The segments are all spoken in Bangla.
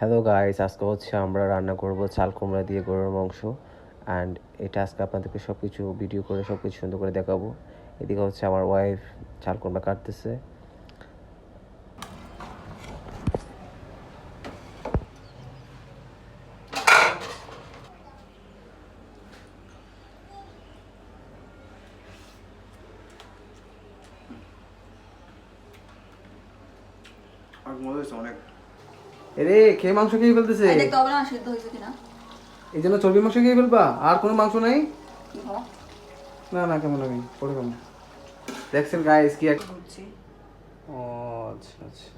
হ্যালো গাইস, আজকে হচ্ছে আমরা রান্না করব চাল কুমড়া দিয়ে গরুর মাংস। অ্যান্ড এটা আজকে আপনাদেরকে সব কিছু ভিডিও করে সব কিছু সুন্দর করে দেখাবো। এদিকে হচ্ছে আমার ওয়াইফ চাল কুমড়া কাটতেছে। অনেক এরে খেয়ে মাংস খেয়ে ফেলতেছে। দেখতে হবে না সিদ্ধ হয়েছে কিনা। এই জন্য চর্বি মাংস খেয়ে ফেলবা? আর কোনো মাংস নাই? ভালো না না, কেমন আমি পরে কেমন দেখছেন গাইস কি এক বুঝছি। ও আচ্ছা আচ্ছা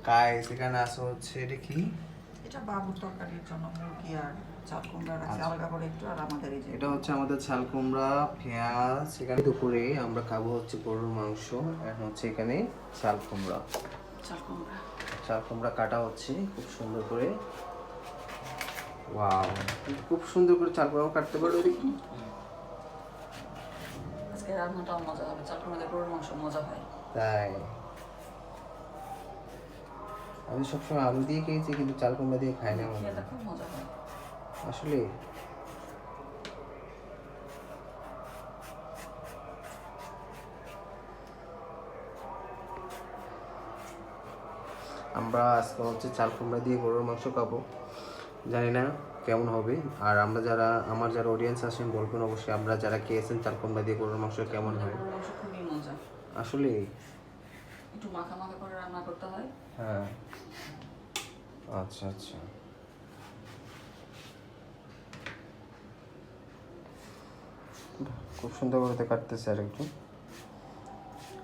গাইস এখানে আসো হচ্ছে এটা কি? এটা বাবুর তরকারির জন্য মুরগি আর চাল কুমড়া রাখছি আলাদা করে একটু। আর আমাদের এই যে এটা হচ্ছে আমাদের চাল কুমড়া পেঁয়াজ। এখানে দুপুরে আমরা খাবো হচ্ছে গরুর মাংস। এখন হচ্ছে এখানে চাল কুমড়া কাটা হচ্ছে খুব সুন্দর করে। ওয়াও, খুব সুন্দর করে চাল কুমড়া কাটতে পারো দেখি। আজকে রান্নাটাও মজা হবে। চাল কুমড়া দিয়ে গরুর মাংস মজা হয়। তাই আমি সবসময় আলু দিয়ে খেয়েছি, কিন্তু চাল কুমড়া দিয়ে খাই না। খেতে খুব মজা হয় আসলে আমরা আজকে হচ্ছে চাল কুমড়া দিয়ে গরুর মাংস খাবো। জানি না কেমন হবে। আর আমার যারা অডিয়েন্স আছেন বলবেন অবশ্যই, আমরা যারা খেয়েছেন চাল কুমড়া দিয়ে গরুর মাংস কেমন হয়। গরুর মাংস খুবই মজা। আসলে একটু মাখা মাখা করে রান্না করতে হয়। হ্যাঁ, আচ্ছা আচ্ছা। খুব সুন্দর করে কাটতেছে, আর একটু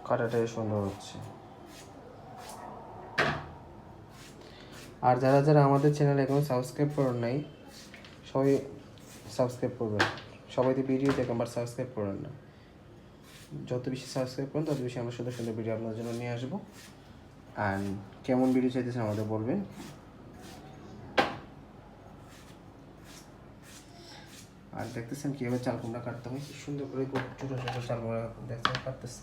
কাটাটাই সুন্দর হচ্ছে। আর যারা যারা আমাদের চ্যানেল এখনো সাবস্ক্রাইব করেন নাই, সবাই সাবস্ক্রাইব করবেন। সবাই তো ভিডিও দেখেন বাট সাবস্ক্রাইব করেন না। যত বেশি সাবস্ক্রাইব করেন তত বেশি আমরা সুন্দর সুন্দর ভিডিও আপনাদের জন্য নিয়ে আসবো। অ্যান্ড কেমন ভিডিও চাইতেছেন আমাদের বলবেন। আর দেখতেছেন কীভাবে চাল কুমড়া কাটতে হয়, কি সুন্দর করে ছোটো ছোটো চাল কুমড়া দেখছেন কাটতেছে।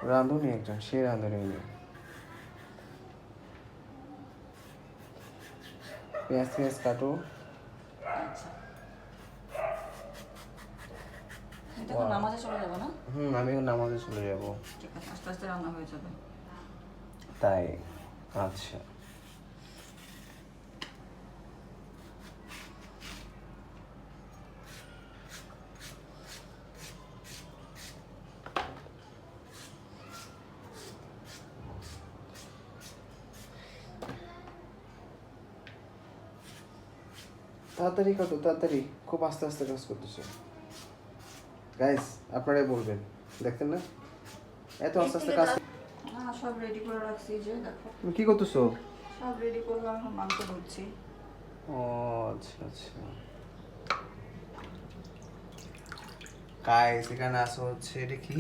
রাঁধুনি একজন, সে রাঁধুনি উনি। পেঁয়াজ পেঁয়াজ কাটো। আচ্ছা, এটা তো নামাজে চলে যাবে না? আমিও নামাজে চলে যাব। ঠিক আছে, আস্তে আস্তে রান্না হয়ে যাবে। তাই আচ্ছা। তাড়াতাড়ি কাটো, তাড়াতাড়ি, খুব আস্তে আস্তে কাজ করতেছে। গাইস আপনারাই বলবেন, দেখতেন না এত আস্তে আস্তে কাজ। সব রেডি করে রাখছি, যে দেখো তুমি কি করতেছো? সব রেডি করলাম, এখন মাংস ধুচ্ছি। ও আচ্ছা আচ্ছা। গাইস এখানে আসো হচ্ছে এটা কি?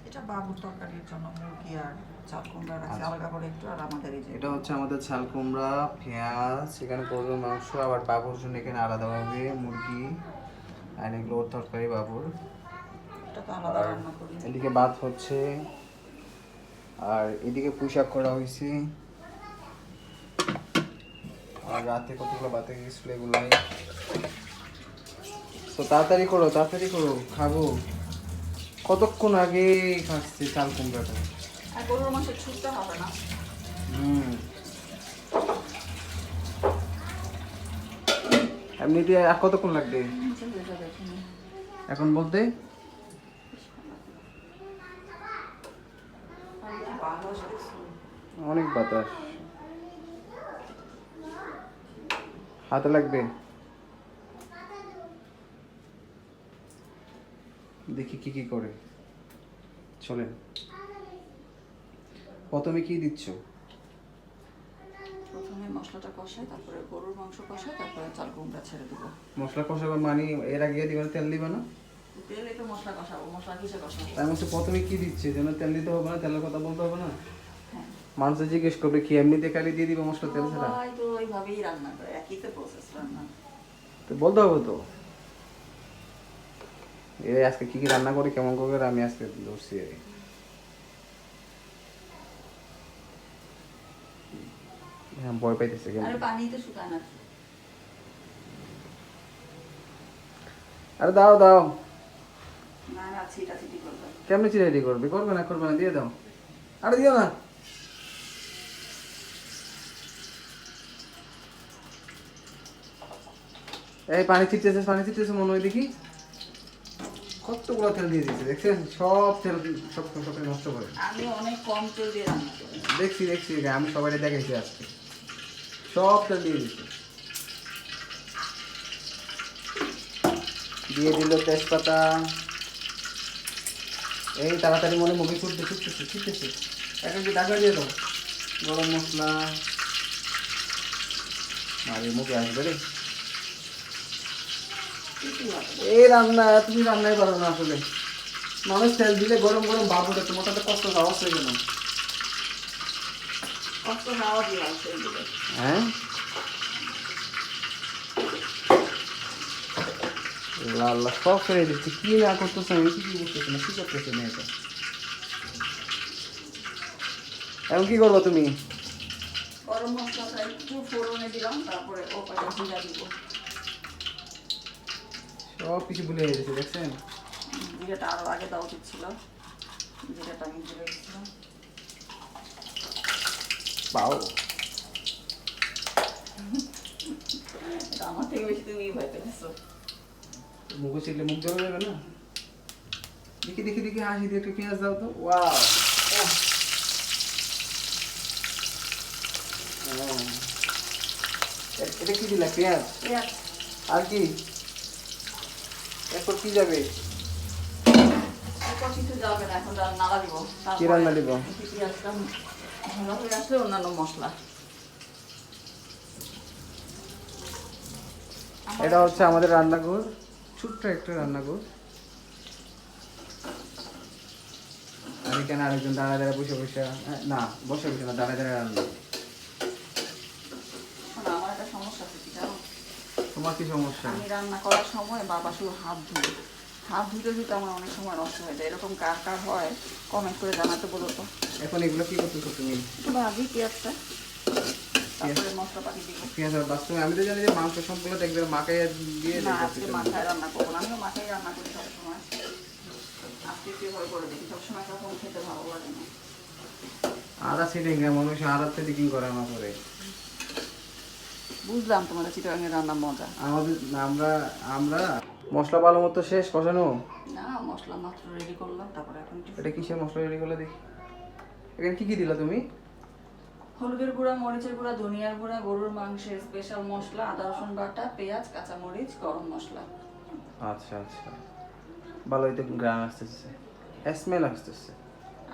এটা বাবুর তরকারির জন্য মুরগি আর চাল কুমড়া রাখছি আলাদা করে একটু। আর আমাদের এই যে এটা হচ্ছে আমাদের চাল কুমড়া পেঁয়াজ, এখানে গরুর মাংস, আবার বাবুর জন্য এখানে আলাদাভাবে মুরগি, আর এগুলো ওর তরকারি বাবুর। এটা তো আলাদা রান্না করি। এদিকে ভাত হচ্ছে, আর এদিকে পুঁইশাক করা হয়েছে। আর রাতে কতগুলো বাতে গেছিল এগুলাই। তো তাড়াতাড়ি করো, তাড়াতাড়ি করো, খাবো। কতক্ষণ আগে খাচ্ছি চাল কুমড়াটা। আর গরুর মাংস ছুটতে হবে না। এমনিতে আর কতক্ষণ লাগবে হয়ে যাবে এখানে। এখন বলতে? অনেক বাতাস, হাতে লাগবে। দেখি কি কি করে। চলেন, প্রথমে কি দিচ্ছ? প্রথমে মশলাটা কষাই, তারপরে গরুর মাংস কষাই, তারপরে চাল কুমড়া ছেড়ে দেবো। মশলা কষাবো মানে এর আগে দিবে না, তেল দিবে না? তেলে তো মশলা কষাবো। মশলা কিসে কষাবো? তার মধ্যে প্রথমে কি দিচ্ছে যেন তেল দিতে হবে না? তেলের কথা বলতে হবে না? হ্যাঁ, মানুষ জিজ্ঞেস করবে কি এমনিতে খালি দিয়ে দিবে মশলা তেল ছাড়া? সবাই তো ওইভাবেই রান্না করে, একই তো প্রসেস রান্না। তো বলতে হবে তো। এই আজকে কি কি রান্না করে কেমন করে আমি আজকে ধরছি। হ্যাঁ ভয় পাইতেছে কেমন। আরে পানি তো শুকায় না। আরে দাও দাও। না না, ছিটা ছিটি করবে। কেমনে চিরাইটি করবে? করবে না করবে না, দিয়ে দাও। আরে দিও না। এই পানি ছিটতেছে মনে হয়, দেখি কতগুলো তেল দিয়ে দিয়েছে দেখছেন, সব তেল সব সব নষ্ট করে। আমি অনেক কম তেল দিয়ে রান্না করি। দেখছি আমি সবাই দেখাইছি আজকে, সব তেল দিয়ে দিচ্ছে। দিয়ে দিল তেজপাতা। এই তাড়াতাড়ি মনে মুখে ছুটতেছে। একটা কি ঢাকা দিয়ে দাও। গরম মশলা। আর এই মুখে আসবে রে। এই রান্না তুমি রান্নাই পারো না আসলে। মানুষ তেল দিলে গরম গরম ভাব ওঠে, তোমার সাথে কষ্ট খাওয়া হচ্ছে কেন? কষ্ট খাওয়া দিয়ে আসছে এগুলো। হ্যাঁ লাল সব ফেলে দিচ্ছে, কি না করতেছে আমি কি বুঝতেছি না, কি করতেছে না এটা। এখন কি করবো তুমি? গরম মশলাটা একটু ফোড়নে দিলাম, তারপরে ও কটা জিরা দিব। সব কিছু ভুলে গেছে দেখছেন। জিরাটা আরো আগে দেওয়া উচিত ছিল, জিরাটা আমি ভুলে গেছিলাম। পাও এটা আমার থেকে বেশি তুমি ভয় পেয়েছো। মুখে ছিটলে মুখ ধরে যাবে না। দেখি হাসি দিয়ে একটু পেঁয়াজ দাও তো। ওয়াও এটা কি দিলা? পেঁয়াজ পেঁয়াজ আর কি? এরপর কি যাবে? এরপর কিছু যাবে না, এখন নাড়া দিব। কি রান্না দিব? পেঁয়াজটা ভালো হয়ে আসলে অন্যান্য মশলা। এটা হচ্ছে আমাদের রান্নাঘর, ছোট্ট একটা রান্নাঘর। আর এখানে আরেকজন দাঁড়া বসে না দাঁড়া রান্না। আমার একটা সমস্যা আছে কি জানো? তোমার কি সমস্যা? আমি রান্না করার সময় বাবা শুধু হাত ধুতে আমার অনেক সময় নষ্ট হয়ে যায়। এরকম কার কার হয় কমেন্ট করে জানাতে বলো তো। এখন এগুলো কি করতেছো তুমি? একটু ভাজি পেঁয়াজটা, তারপরে মশলাপাতি দিব। পেঁয়াজ আর বাস্তবে আমি তো জানি যে মাংস সবগুলো দেখবে মাখাই দিয়ে না, আজকে মাথায় রান্না করবো না। আমিও মাথায় রান্না করি সবসময়, আজকে একটু ভয় করে দেখি। সবসময় কখন খেতে ভালো লাগে না। আদা সিটিং মানুষ আদা সিটিং করে না করে। বুঝলাম তোমাদের চিটাগাঙের রান্না মজা। আমাদের আমরা মশলা ভালো মতো শেষ কষানো। না, মশলা মাত্র রেডি করলাম, তারপরে এখন এটা কিসের মশলা রেডি করলে দেখি। এখানে কি দিলা তুমি? হলুদের গুঁড়া, মরিচের গুঁড়া, ধনিয়ার গুঁড়া, গরুর মাংসের স্পেশাল মশলা, আদা রসুন বাটা, পেঁয়াজ, কাঁচামরিচ, গরম মশলা। আচ্ছা ভালোই তো গ্রাম আসতেছে, স্মেল আসতেছে।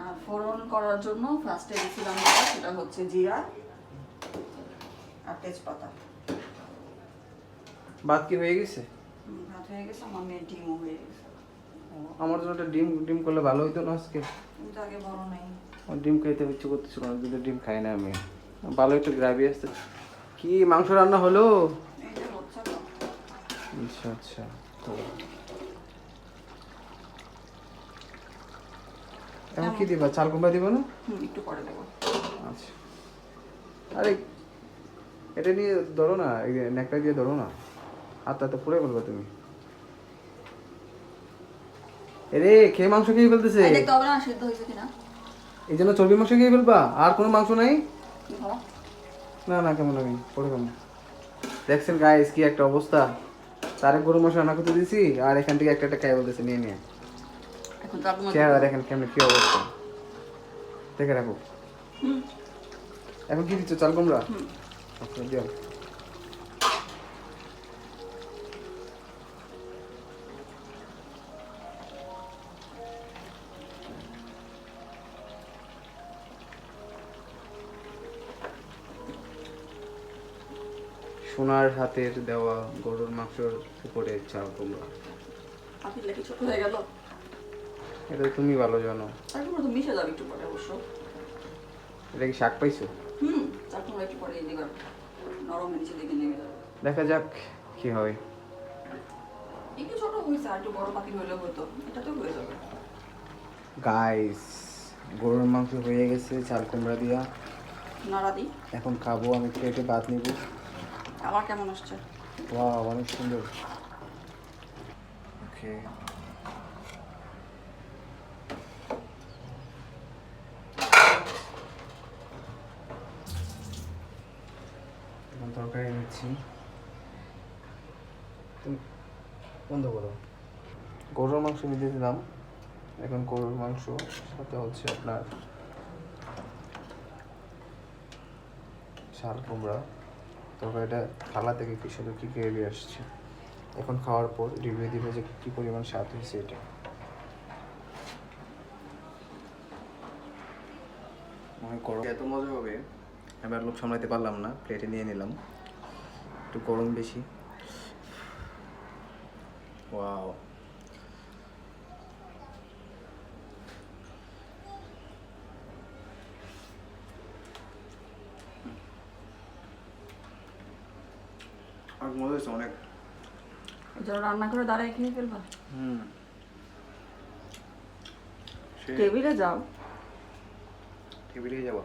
আর ফোড়ন করার জন্য ফার্স্টে দিয়েছিলাম সেটা হচ্ছে জিরা আর তেজপাতা। ভাত কি হয়ে গেছে? ভাত হয়ে গেছে, আমার মেয়ের ডিমও হয়ে গেছে। আমার জন্য একটা ডিম করলে ভালো হইতো না আজকে। তুমি তো আগে বলো নাই। আমার ডিম খাইতে ইচ্ছে করতেছিল না, কিন্তু ডিম খাই না আমি। ভালো একটু গ্রাভি আসতে। কি মাংস রান্না হলো? এই যে হচ্ছে তো। আচ্ছা তো এখন কি দিবা? চাল কুমড়া দিবা না? একটু পরে দেবো। আচ্ছা আরে এটা নিয়ে ধরো না, এই নেকটা দিয়ে ধরো না, হাতটা তো পুড়ে ফেলবে তুমি। এরে খেয়ে মাংস খেয়ে ফেলতেছে। দেখতে হবে না সিদ্ধ হয়েছে কিনা। এই জন্য চর্বি মাংস খেয়ে ফেলবা? আর কোনো মাংস নাই? কি ভালো? না কেমন আমি পরে কেমন দেখছেন গাইস, কি একটা অবস্থা। তারে গরু মাংস রান্না করতে দিছি, আর এখান থেকে একটা খাই বলতেছে নিয়ে এখন চাকু চেহারা দেখেন কেমন, কি অবস্থা দেখে রাখো। এখন কি দিচ্ছ? চাল কুমড়া? আচ্ছা দিও। সোনার হাতের দেওয়া গরুর মাংসের উপরে চাল কুমড়া। পাখির লেগে ছোট হয়ে গেল। এটা তুমি ভালো জানো। তারপর তো মিশে যাবে একটু পরে অবশ্য। এটা কি শাক পাইছো? চাকু একটু পরে এবার নরম নিচে দিকে নেমে যাবে। দেখা যাক কি হয়। একটু ছোট হয়েছে, আর একটু বড় পাখি হইলে হতো। এটা তো হয়ে যাবে। গাইস গরুর মাংস হয়ে গেছে চাল কুমড়া দিয়া। নাড়া দিই। এখন খাবো, আমি প্লেটে ভাত নিব। আমার কেমন আসছে? ওয়াও, অনেক সুন্দর। ওকে, এখন তরকারি নিচ্ছি। তুমি বন্ধ করো। গরুর মাংস নিতে দিলাম। এখন গরুর মাংস সাথে হচ্ছে আপনার শাল কুমড়া। তরকারিটা থালা থেকে কি সুন্দর কি গ্রেভি আসছে। এখন খাওয়ার পর রিভিউ দিবে যে কী পরিমাণ স্বাদ হয়েছে এটা। অনেক গরম, এত মজা হবে এবার লোক সামলাতে পারলাম না, প্লেটে নিয়ে নিলাম। একটু গরম বেশি। ওয়াও, অনেক মজা হয়েছে, অনেক। যারা রান্না করে দাঁড়ায় খেয়ে ফেলবা। হুম, টেবিলে যাও। টেবিলেই যাবো।